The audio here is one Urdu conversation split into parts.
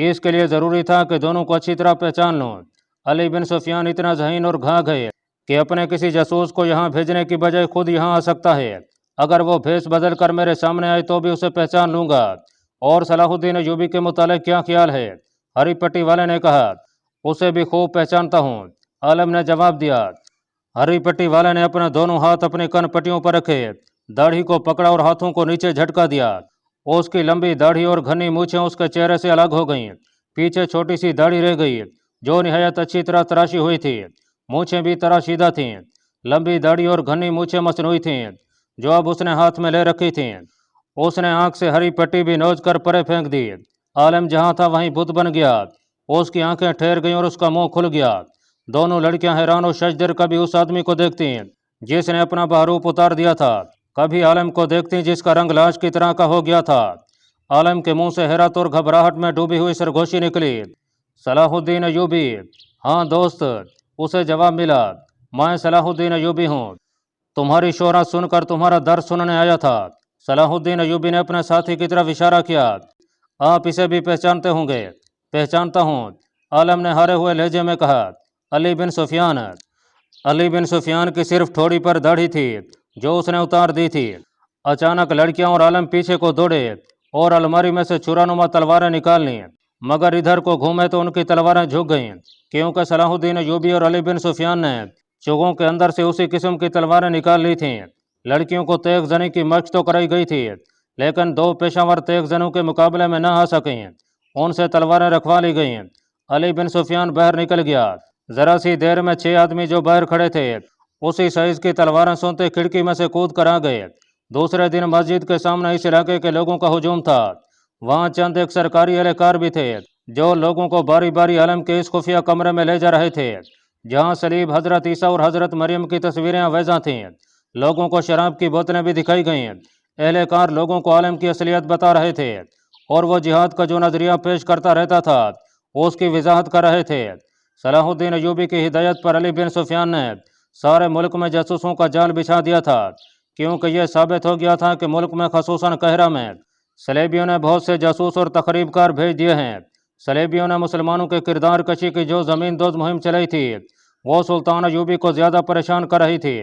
اس کے لیے ضروری تھا کہ دونوں کو اچھی طرح پہچان لوں۔ علی بن سفیان اتنا ذہین اور گھا گئے کہ اپنے کسی جاسوس کو یہاں بھیجنے کی بجائے خود یہاں آ سکتا ہے، اگر وہ بھیس بدل کر میرے سامنے آئے تو بھی اسے پہچان لوں گا۔ اور صلاح الدین ایوبی کے متعلق کیا خیال ہے؟ ہری پٹی والے نے کہا، اسے بھی خوب پہچانتا ہوں، عالم نے جواب دیا۔ ہری پٹی والے نے اپنے دونوں ہاتھ اپنی کن پٹیوں پر رکھے، داڑھی کو پکڑا اور ہاتھوں کو نیچے جھٹکا دیا۔ اس کی لمبی داڑھی اور گھنی مونچھیں اس کے چہرے سے الگ ہو گئیں، پیچھے چھوٹی سی داڑھی رہ گئی جو نہایت اچھی طرح تراشی ہوئی تھی، مونچھیں بھی تراشیدہ تھیں۔ لمبی داڑھی اور گھنی مونچھیں مصنوعی تھیں جو اب اس نے ہاتھ میں لے رکھی تھیں۔ اس نے آنکھ سے ہری پٹی بھی نوچ کر پرے پھینک دی۔ عالم جہاں تھا وہیں بت بن گیا، اس کی آنکھیں ٹھہر گئیں اور اس کا منہ کھل گیا۔ دونوں لڑکیاں حیران و ششدر کبھی اس آدمی کو دیکھتی جس نے اپنا بہروپ اتار دیا تھا، کبھی عالم کو دیکھتی جس کا رنگ لاش کی طرح کا ہو گیا تھا۔ عالم کے منہ سے حیرت اور گھبراہٹ میں ڈوبی ہوئی سرگوشی نکلی۔ صلاح الدین ایوبی؟ ہاں دوست، اسے جواب ملا، میں صلاح الدین ایوبی ہوں، تمہاری شہرت سن کر تمہارا درد سننے آیا تھا۔ صلاح الدین ایوبی نے اپنے ساتھی کی طرف اشارہ کیا، آپ اسے بھی پہچانتے ہوں گے؟ پہچانتا ہوں، عالم نے ہارے ہوئے لہجے میں کہا، علی بن سفیان۔ علی بن سفیان کی صرف تھوڑی پر داڑھی تھی جو اس نے اتار دی تھی۔ اچانک لڑکیاں اور عالم پیچھے کو دوڑے اور الماری میں سے چھرانما تلواریں نکال لیں، مگر ادھر کو گھومے تو ان کی تلواریں جھک گئیں، کیونکہ صلاح الدین ایوبی اور علی بن سفیان نے چوگوں کے اندر سے اسی قسم کی تلواریں نکال لی تھیں۔ لڑکیوں کو تیغ زنی کی مشق تو کرائی گئی تھی، لیکن دو پیشہ ور تیغ زنوں کے مقابلے میں نہ آ سکیں، ان سے تلواریں رکھوا لی گئیں۔ علی بن سفیان باہر نکل گیا، ذرا سی دیر میں 6 آدمی جو باہر کھڑے تھے اسی سائز کی تلواریں سنتے کھڑکی میں سے کود کر آ گئے۔ دوسرے دن مسجد کے سامنے اس علاقے کے لوگوں کا ہجوم تھا، وہاں چند ایک سرکاری اہلکار بھی تھے جو لوگوں کو باری باری عالم کے اس خفیہ کمرے میں لے جا رہے تھے جہاں صلیب، حضرت عیسیٰ اور حضرت مریم کی تصویریں آویزاں تھیں۔ لوگوں کو شراب کی بوتلیں بھی دکھائی گئیں۔ اہلکار لوگوں کو عالم کی اصلیت بتا رہے تھے اور وہ جہاد کا جو نظریہ پیش کرتا رہتا تھا اس کی وضاحت کر رہے تھے۔ صلاح الدین ایوبی کی ہدایت پر علی بن سفیان نے سارے ملک میں جاسوسوں کا جال بچھا دیا تھا، کیونکہ یہ ثابت ہو گیا تھا کہ ملک میں خصوصاً قاہرہ میں صلیبیوں نے بہت سے جاسوس اور تخریب کار بھیج دیے ہیں۔ صلیبیوں نے مسلمانوں کے کردار کشی کی جو زمین دوز مہم چلائی تھی وہ سلطان ایوبی کو زیادہ پریشان کر رہی تھی۔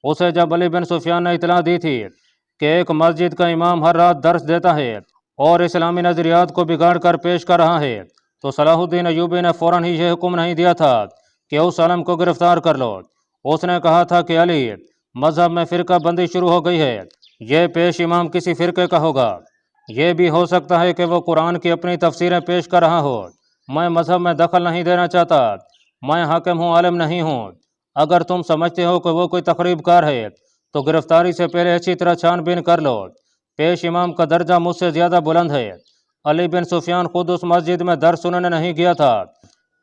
اسے جب علی بن سفیان نے اطلاع دی تھی کہ ایک مسجد کا امام ہر رات درس دیتا ہے اور اسلامی نظریات کو بگاڑ کر پیش کر رہا ہے، تو صلاح الدین ایوبی نے فوراً ہی یہ حکم نہیں دیا تھا کہ اس عالم کو گرفتار کر لو۔ اس نے کہا تھا کہ علی، مذہب میں فرقہ بندی شروع ہو گئی ہے، یہ پیش امام کسی فرقے کا ہوگا، یہ بھی ہو سکتا ہے کہ وہ قرآن کی اپنی تفسیریں پیش کر رہا ہو۔ میں مذہب میں دخل نہیں دینا چاہتا، میں حاکم ہوں، عالم نہیں ہوں۔ اگر تم سمجھتے ہو کہ وہ کوئی تخریب کار ہے تو گرفتاری سے پہلے اچھی طرح چھان بین کر لو، پیش امام کا درجہ مجھ سے زیادہ بلند ہے۔ علی بن سفیان خود اس مسجد میں درس سننے نہیں گیا تھا،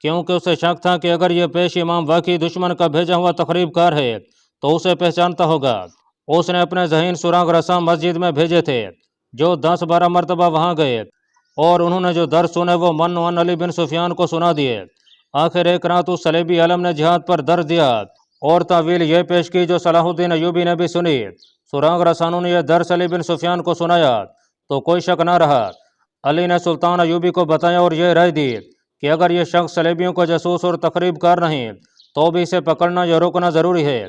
کیونکہ اسے شک تھا کہ اگر یہ پیش امام واقعی دشمن کا بھیجا ہوا تخریب کار ہے تو اسے پہچانتا ہوگا۔ اس نے اپنے ذہین سراغ رساں مسجد میں بھیجے تھے جو 10-12 مرتبہ وہاں گئے اور انہوں نے جو درس سنے وہ من و عن علی بن سفیان کو سنا دیے۔ آخر ایک رات اس صلیبی عالم نے جہاد پر درس دیا اور تعویل یہ پیش کی جو صلاح الدین ایوبی نے بھی سنی۔ سراغ رسانوں نے یہ درس علی بن سفیان کو سنایا تو کوئی شک نہ رہا۔ علی نے سلطان ایوبی کو بتایا اور یہ رائے دی کہ اگر یہ شخص صلیبیوں کا جاسوس اور تخریب کار نہیں تو بھی اسے پکڑنا یا روکنا ضروری ہے،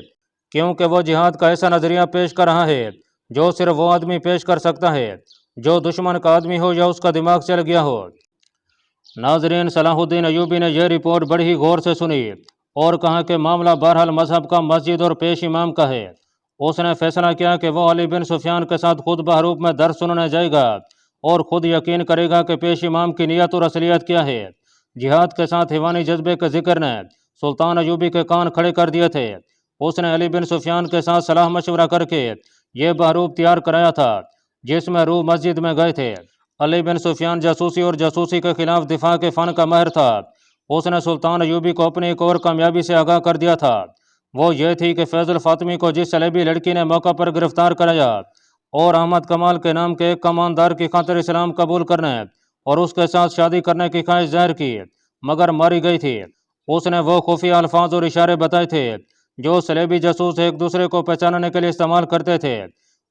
کیونکہ وہ جہاد کا ایسا نظریہ پیش کر رہا ہے جو صرف وہ آدمی پیش کر سکتا ہے جو دشمن کا آدمی ہو یا اس کا دماغ چل گیا ہو۔ ناظرین، صلاح الدین ایوبی نے یہ رپورٹ بڑی ہی غور سے سنی اور کہا کہ معاملہ بہرحال مذہب کا، مسجد اور پیش امام کا ہے۔ اس نے فیصلہ کیا کہ وہ علی بن سفیان کے ساتھ خود بہروپ میں درس سننے جائے گا اور خود یقین کرے گا کہ پیش امام کی نیت اور اصلیت کیا ہے۔ جہاد کے ساتھ حیوانی جذبے کے ذکر نے سلطان ایوبی کے کان کھڑے کر دیے تھے۔ اس نے علی بن سفیان کے ساتھ صلاح مشورہ کر کے یہ بہروپ تیار کرایا تھا جس میں روح مسجد میں گئے تھے۔ علی بن سفیان جاسوسی اور جاسوسی کے خلاف دفاع کے فن کا ماہر تھا۔ اس نے سلطان ایوبی کو اپنی ایک اور کامیابی سے آگاہ کر دیا تھا، وہ یہ تھی کہ فیض الفاطمی کو جس صلیبی لڑکی نے موقع پر گرفتار کرایا اور احمد کمال کے نام کے ایک کماندار کی خاطر اسلام قبول کرنے اور اس کے ساتھ شادی کرنے کی خواہش ظاہر کی مگر ماری گئی تھی، اس نے وہ خفیہ الفاظ اور اشارے بتائے تھے جو صلیبی جاسوس ایک دوسرے کو پہچاننے کے لیے استعمال کرتے تھے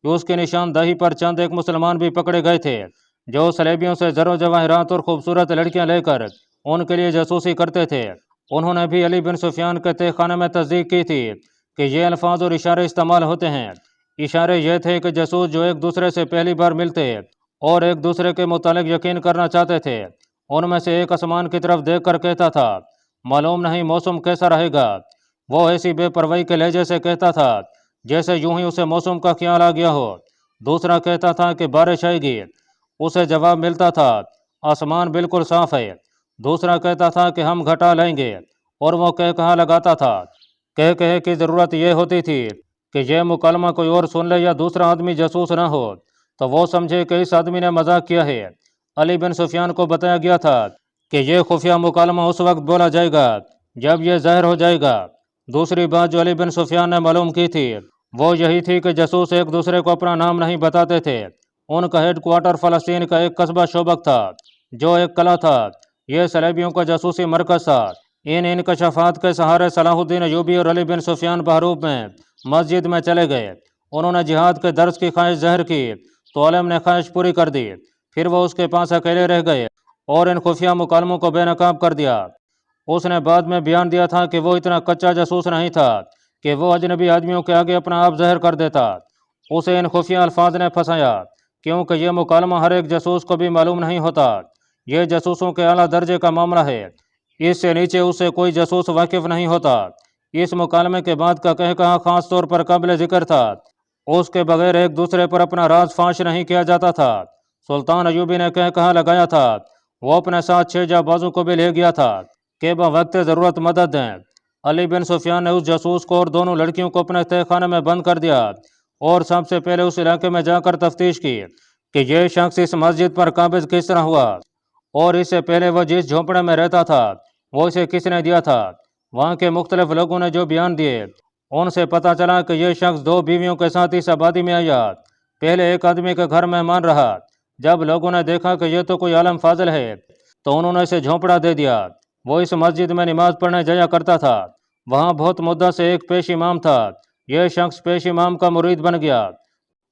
کہ اس کی نشاندہی پر چند ایک مسلمان بھی پکڑے گئے تھے۔ جو سلیبیوں سے زر و جواہرات اور خوبصورت لڑکیاں لے کر ان کے لیے جاسوسی کرتے تھے، انہوں نے بھی علی بن سفیان کے تہ خانے میں تصدیق کی تھی کہ یہ الفاظ اور اشارے استعمال ہوتے ہیں۔ اشارے یہ تھے کہ جاسوس جو ایک دوسرے سے پہلی بار ملتے اور ایک دوسرے کے متعلق یقین کرنا چاہتے تھے، ان میں سے ایک آسمان کی طرف دیکھ کر کہتا تھا معلوم نہیں موسم کیسا رہے گا۔ وہ ایسی بے پرواہی کے لہجے سے کہتا تھا جیسے یوں ہی اسے موسم کا خیال آ گیا ہو۔ دوسرا کہتا تھا کہ بارش آئے گی، اسے جواب ملتا تھا آسمان بالکل صاف ہے۔ دوسرا کہتا تھا کہ ہم گھٹا لیں گے، اور وہ کہا لگاتا تھا۔ کہے کی ضرورت یہ ہوتی تھی کہ یہ مکالمہ کوئی اور سن لے یا دوسرا آدمی جاسوس نہ ہو تو وہ سمجھے کہ اس آدمی نے مذاق کیا ہے۔ علی بن سفیان کو بتایا گیا تھا کہ یہ خفیہ مکالمہ اس وقت بولا جائے گا جب یہ ظاہر ہو جائے گا۔ دوسری بات جو علی بن سفیان نے معلوم کی تھی وہ یہی تھی کہ جاسوس ایک دوسرے کو اپنا نام نہیں بتاتے تھے۔ ان کا ہیڈ کوارٹر فلسطین کا ایک قصبہ شوبک تھا جو ایک قلعہ تھا۔ یہ سلیبیوں کا جاسوسی مرکز تھا۔ ان انکشافات کے سہارے صلاح الدین ایوبی اور علی بن سفیان بحروب میں مسجد میں چلے گئے۔ انہوں نے جہاد کے درس کی خواہش ظاہر کی تو عالم نے خواہش پوری کر دی۔ پھر وہ اس کے پاس اکیلے رہ گئے اور ان خفیہ مکالموں کو بے نقاب کر دیا۔ اس نے بعد میں بیان دیا تھا کہ وہ اتنا کچا جاسوس نہیں تھا کہ وہ اجنبی آدمیوں کے آگے اپنا آپ ظاہر کر دیتا۔ اسے ان خفیہ الفاظ نے پھنسایا کیونکہ یہ مکالمہ ہر ایک جاسوس کو بھی معلوم نہیں ہوتا۔ یہ جاسوسوں کے اعلیٰ درجے کا معاملہ ہے، اس سے نیچے اس سے کوئی جاسوس واقف نہیں ہوتا۔ اس مکالمے کے بعد کا کہا خاص طور پر قابل ذکر تھا۔ اس کے بغیر ایک دوسرے پر اپنا راز فاش نہیں کیا جاتا تھا۔ سلطان ایوبی نے کہا لگایا تھا وہ اپنے ساتھ 6 جانبازوں کو بھی لے گیا تھا کہ بوقت ضرورت مدد دیں۔ علی بن سفیان نے اس جاسوس کو اور دونوں لڑکیوں کو اپنے تہ خانے میں بند کر دیا اور سب سے پہلے اس علاقے میں جا کر تفتیش کی کہ یہ شخص اس مسجد پر قابض کس طرح ہوا، اور اس سے پہلے وہ جس جھونپڑے میں رہتا تھا وہ اسے کس نے دیا تھا۔ وہاں کے مختلف لوگوں نے جو بیان دیے ان سے پتہ چلا کہ یہ شخص 2 بیویوں کے ساتھ اس آبادی میں آیا۔ پہلے ایک آدمی کے گھر مہمان رہا۔ جب لوگوں نے دیکھا کہ یہ تو کوئی عالم فاضل ہے تو انہوں نے اسے جھونپڑا دے دیا۔ وہ اس مسجد میں نماز پڑھنے جایا کرتا تھا۔ وہاں بہت مدت سے ایک پیش امام تھا۔ یہ شخص پیش امام کا مرید بن گیا۔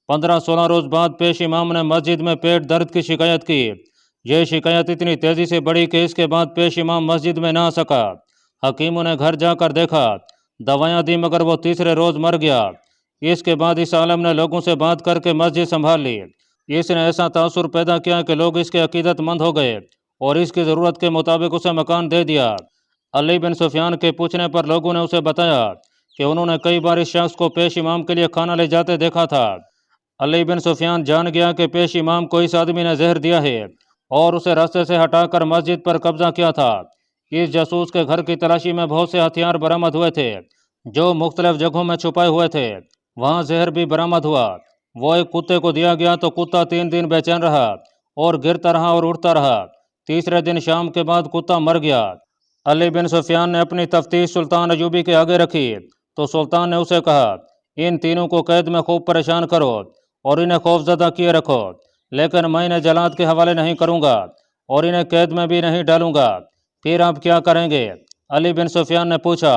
15-16 روز بعد پیش امام نے مسجد میں پیٹ درد کی شکایت کی۔ یہ شکایت اتنی تیزی سے بڑھی کہ اس کے بعد پیش امام مسجد میں نہ آ سکا۔ حکیموں نے گھر جا کر دیکھا، دوائیاں دی، مگر وہ تیسرے روز مر گیا۔ اس کے بعد اس عالم نے لوگوں سے بات کر کے مسجد سنبھال لی۔ اس نے ایسا تاثر پیدا کیا کہ لوگ اس کے عقیدت مند ہو گئے اور اس کی ضرورت کے مطابق اسے مکان دے دیا۔ علی بن سفیان کے پوچھنے پر لوگوں نے اسے بتایا کہ انہوں نے کئی بار اس شخص کو پیش امام کے لیے کھانا لے جاتے دیکھا تھا۔ علی بن سفیان جان گیا کہ پیش امام کو اس آدمی نے زہر دیا ہے اور اسے راستے سے ہٹا کر مسجد پر قبضہ کیا تھا۔ اس جاسوس کے گھر کی تلاشی میں بہت سے ہتھیار برآمد ہوئے تھے جو مختلف جگہوں میں چھپائے ہوئے تھے۔ وہاں زہر بھی برآمد ہوا۔ وہ ایک کتے کو دیا گیا تو کتا 3 دن بے چین رہا اور گرتا رہا اور اٹھتا رہا۔ تیسرے دن شام کے بعد کتا مر گیا۔ علی بن سفیان نے اپنی تفتیش سلطان ایوبی کے آگے رکھی تو سلطان نے اسے کہا ان تینوں کو قید میں خوب پریشان کرو اور انہیں خوف زدہ کیے رکھو، لیکن میں انہیں جلاد کے حوالے نہیں کروں گا اور انہیں قید میں بھی نہیں ڈالوں گا۔ پھر آپ کیا کریں گے؟ علی بن سفیان نے پوچھا۔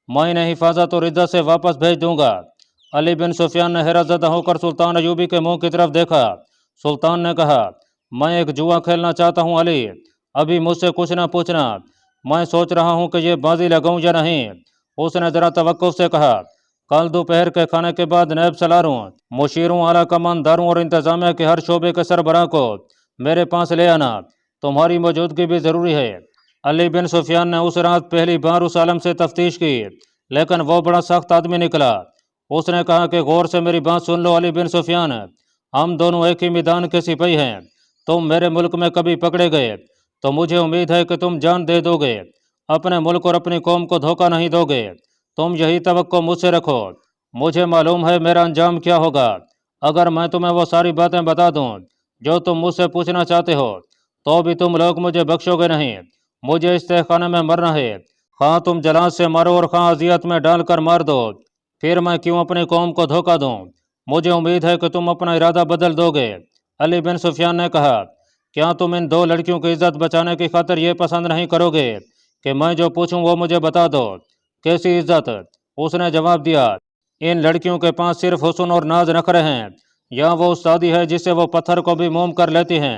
میں انہیں حفاظت اور عزت سے واپس بھیج دوں گا۔ علی بن سفیان نے حیرت زدہ ہو کر سلطان ایوبی کے منہ کی طرف دیکھا۔ سلطان نے کہا میں ایک جوا کھیلنا چاہتا ہوں علی، ابھی مجھ سے کچھ نہ پوچھنا، میں سوچ رہا ہوں کہ یہ بازی لگاؤں یا نہیں۔ اس نے ذرا توقف سے کہا کل دوپہر کے کھانے کے بعد نیب سلاروں، مشیروں، اعلیٰ کمانداروں اور انتظامیہ کے ہر شعبے کے سربراہ کو میرے پاس لے آنا، تمہاری موجودگی بھی ضروری ہے۔ علی بن سفیان نے اس رات پہلی بار اس عالم سے تفتیش کی، لیکن وہ بڑا سخت آدمی نکلا۔ اس نے کہا کہ غور سے میری بات سن لو علی بن سفیان، ہم دونوں ایک ہی میدان کے سپاہی ہیں۔ تم میرے ملک میں کبھی پکڑے گئے تو مجھے امید ہے کہ تم جان دے دو گے، اپنے ملک اور اپنی قوم کو دھوکہ نہیں دو گے۔ تم یہی توقع مجھ سے رکھو۔ مجھے معلوم ہے میرا انجام کیا ہوگا۔ اگر میں تمہیں وہ ساری باتیں بتا دوں جو تم مجھ سے پوچھنا چاہتے ہو تو بھی تم لوگ مجھے بخشو گے نہیں۔ مجھے اس تہ خانے میں مرنا ہے، خواہ تم جلاد سے مارو اور خواہ اذیت میں ڈال کر مار دو، پھر میں کیوں اپنی قوم کو دھوکہ دوں؟ مجھے امید ہے کہ تم اپنا ارادہ بدل دو گے۔ علی بن سفیان نے کہا کیا تم ان 2 لڑکیوں کی عزت بچانے کی خاطر یہ پسند نہیں کرو گے کہ میں جو پوچھوں وہ مجھے بتا دو؟ کیسی عزت؟ اس نے جواب دیا ان لڑکیوں کے پاس صرف حسن اور ناز نخرے ہیں، یا وہ استادی ہے جس سے وہ پتھر کو بھی موم کر لیتی ہیں۔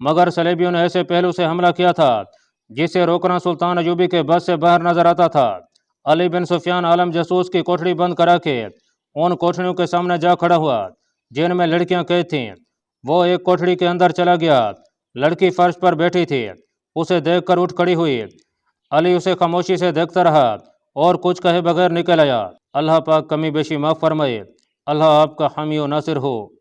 مگر صلیبیوں نے ایسے پہلو سے حملہ کیا تھا جسے روکنا سلطان ایوبی کے بس سے باہر نظر آتا تھا۔ علی بن سفیان عالم جاسوس کی کوٹڑی بند کرا کے ان کوٹڑیوں کے سامنے جا کھڑا ہوا جن میں لڑکیاں قید تھیں۔ وہ ایک کوٹڑی کے اندر چلا گیا، لڑکی فرش پر بیٹھی تھی، اسے دیکھ کر اٹھ کھڑی ہوئی۔ علی اسے خاموشی سے دیکھتا رہا اور کچھ کہے بغیر نکل آیا۔ اللہ پاک کمی بیشی معاف فرمائے، اللہ آپ کا حامی و ناصر ہو۔